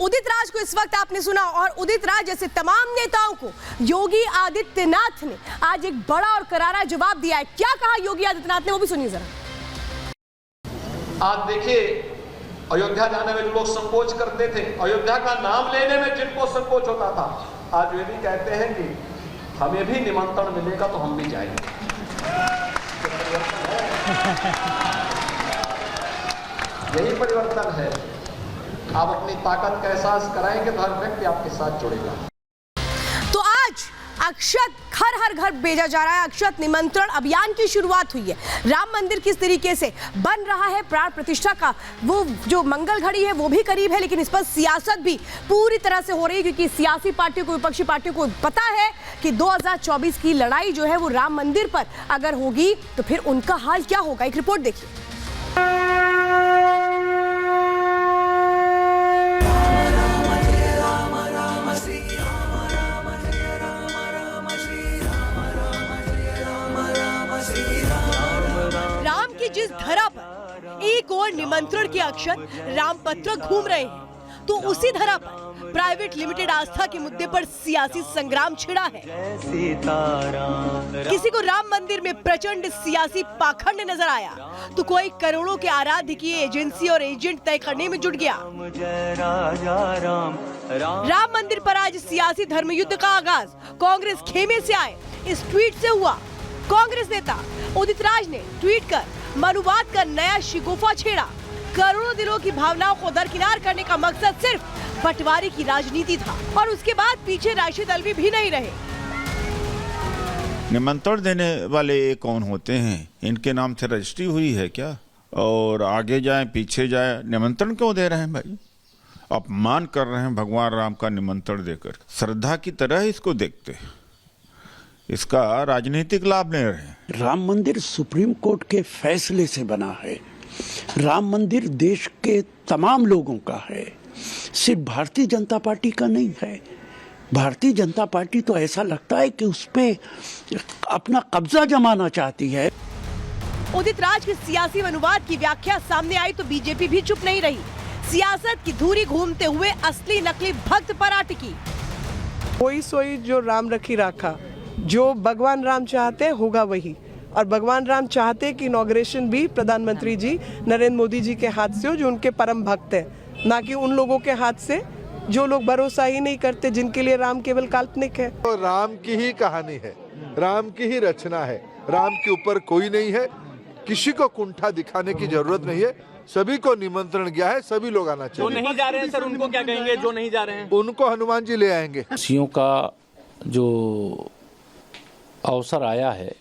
उदित राज को इस वक्त आपने सुना और उदित राज जैसे तमाम नेताओं को योगी आदित्यनाथ ने आज एक बड़ा और करारा जवाब दिया है। क्या कहा योगी आदित्यनाथ ने, वो भी सुनिए जरा। आज देखिए, अयोध्या जाने में जो लोग संकोच करते थे, अयोध्या का नाम लेने में जिनको संकोच होता था, आज वे भी कहते हैं कि हमें भी निमंत्रण मिलेगा तो हम भी जाएंगे। यही परिवर्तन है। आप अपनी ताकत का एहसास कराएंगे तो हर व्यक्ति आपके साथ जुड़ेगा। तो आज अक्षत हर घर भेजा जा रहा है। अक्षत निमंत्रण अभियान की शुरुआत हुई है। राम मंदिर किस तरीके से बन रहा है, प्राण प्रतिष्ठा का वो जो मंगल घड़ी है वो भी करीब है, लेकिन इस पर सियासत भी पूरी तरह से हो रही है, क्योंकि सियासी पार्टियों को, विपक्षी पार्टियों को पता है कि 2024 की लड़ाई जो है वो राम मंदिर पर अगर होगी तो फिर उनका हाल क्या होगा। एक रिपोर्ट देखिए। राम की जिस धरा पर एक और निमंत्रण के अक्षत रामपत्र घूम रहे हैं, तो उसी धरा पर प्राइवेट लिमिटेड आस्था के मुद्दे पर सियासी संग्राम छिड़ा है। किसी को राम मंदिर में प्रचंड सियासी पाखंड नजर आया, तो कोई करोड़ों के आराध्य की एजेंसी और एजेंट तय करने में जुट गया। राम मंदिर पर आज सियासी धर्मयुद्ध का आगाज कांग्रेस खेमे से आए इस ट्वीट से हुआ। कांग्रेस नेता उदित राज ने ट्वीट कर मनुवाद का नया शिगुफा छेड़ा। करोड़ों दिलों की भावनाओं को दरकिनार करने का मकसद सिर्फ बंटवारे की राजनीति था, और उसके बाद पीछे राशि दलवी भी नहीं रहे। निमंत्रण देने वाले कौन होते हैं? इनके नाम से रजिस्ट्री हुई है क्या? और आगे जाए पीछे जाए, निमंत्रण क्यों दे रहे हैं भाई? अपमान कर रहे हैं भगवान राम का निमंत्रण देकर। श्रद्धा की तरह इसको देखते हैं, इसका राजनीतिक लाभ ले रहे हैं। राम मंदिर सुप्रीम कोर्ट के फैसले से बना है। राम मंदिर देश के तमाम लोगों का है, सिर्फ भारतीय जनता पार्टी का नहीं है। भारतीय जनता पार्टी तो ऐसा लगता है कि उस पे अपना कब्जा जमाना चाहती है। उदित राज के सियासी अनुवाद की व्याख्या सामने आई तो बीजेपी भी चुप नहीं रही। सियासत की धुरी घूमते हुए असली नकली भक्त पर अटकी। कोई सोई जो राम रखी राखा, जो भगवान राम चाहते होगा वही। और भगवान राम चाहते कि इनॉग्रेशन भी प्रधानमंत्री जी नरेंद्र मोदी जी के हाथ से हो, जो उनके परम भक्त हैं, ना कि उन लोगों के हाथ से जो लोग भरोसा ही नहीं करते, जिनके लिए राम केवल काल्पनिक है। तो राम की ही कहानी है, राम की ही रचना है, राम के ऊपर कोई नहीं है। किसी को कुंठा दिखाने की जरूरत नहीं है। सभी को निमंत्रण गया है, सभी लोग आना चाहिए। जो नहीं जा रहे हैं सर, उनको क्या कहेंगे? जो नहीं जा रहे हैं उनको हनुमान जी ले आएंगे। खुशियों का जो अवसर आया है,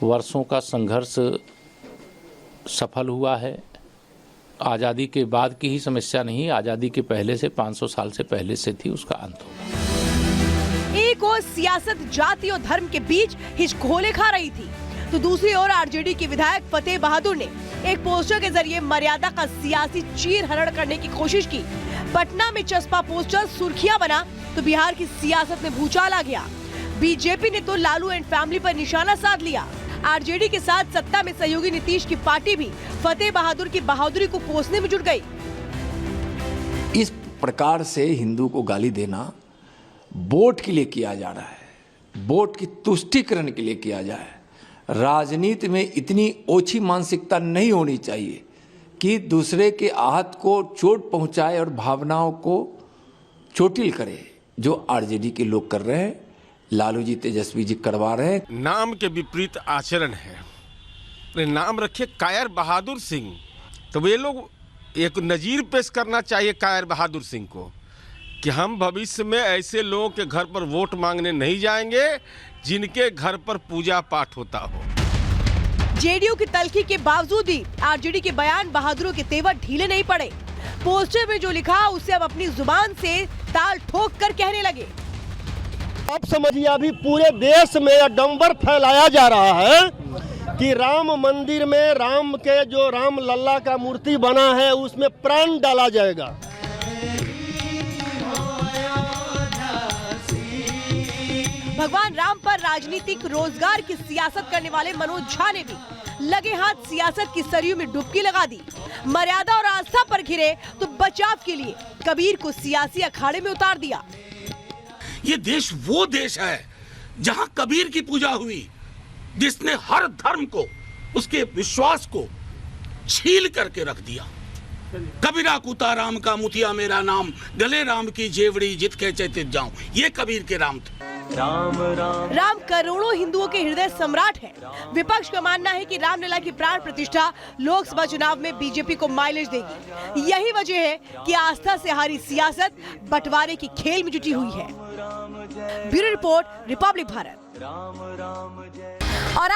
वर्षों का संघर्ष सफल हुआ है। आज़ादी के बाद की ही समस्या नहीं, आज़ादी के पहले से 500 साल से पहले से थी, उसका अंत होगा। एक ओर सियासत जाति और धर्म के बीच हिचकोले खा रही थी, तो दूसरी ओर आरजेडी के विधायक फतेह बहादुर ने एक पोस्टर के जरिए मर्यादा का सियासी चीर हरण करने की कोशिश की। पटना में चस्पा पोस्टर सुर्खियां बना तो बिहार की सियासत में भूचाल आ गया। बीजेपी ने तो लालू एंड फैमिली पर निशाना साध लिया। आरजेडी के साथ सत्ता में सहयोगी नीतीश की पार्टी भी फतेह बहादुर की बहादुरी को कोसने में जुट गई। इस प्रकार से हिंदू को गाली देना वोट के लिए किया जा रहा है, वोट की तुष्टीकरण के लिए किया जा रहा है। राजनीति में इतनी ओछी मानसिकता नहीं होनी चाहिए कि दूसरे के आहत को चोट पहुंचाए और भावनाओं को चोटिल करे, जो आरजेडी के लोग कर रहे हैं, लालू जी तेजस्वी जी करवा रहे हैं। नाम के विपरीत आचरण है। नाम रखे कायर बहादुर सिंह, तो वे लोग एक नजीर पेश करना चाहिए कायर बहादुर सिंह को कि हम भविष्य में ऐसे लोगों के घर पर वोट मांगने नहीं जाएंगे जिनके घर पर पूजा पाठ होता हो। जेडीयू की तल्खी के बावजूद भी आरजेडी के बयान बहादुरों के तेवर ढीले नहीं पड़े। पोस्टर में जो लिखा उसे अब अपनी जुबान से ताल ठोक कर कहने लगे। अब समझिए, अभी पूरे देश में अडंबर फैलाया जा रहा है कि राम मंदिर में राम के जो राम लल्ला का मूर्ति बना है उसमें प्राण डाला जाएगा। भगवान राम पर राजनीतिक रोजगार की सियासत करने वाले मनोज झा ने भी लगे हाथ सियासत की सरयू में डुबकी लगा दी। मर्यादा और आस्था पर घिरे तो बचाव के लिए कबीर को सियासी अखाड़े में उतार दिया। ये देश वो देश है जहां कबीर की पूजा हुई, जिसने हर धर्म को, उसके विश्वास को छील करके रख दिया। कबीरा कुता राम का मुतिया मेरा नाम, गले राम की जेवड़ी जित के चैतित जाऊं, ये कबीर के राम थे। राम करोड़ों हिंदुओं के हृदय सम्राट है। विपक्ष का मानना है कि रामलला की प्राण प्रतिष्ठा लोकसभा चुनाव में बीजेपी को माइलेज देगी। यही वजह है कि आस्था से हारी सियासत बंटवारे की खेल में जुटी हुई है। Bureau report, Republic Bharat. और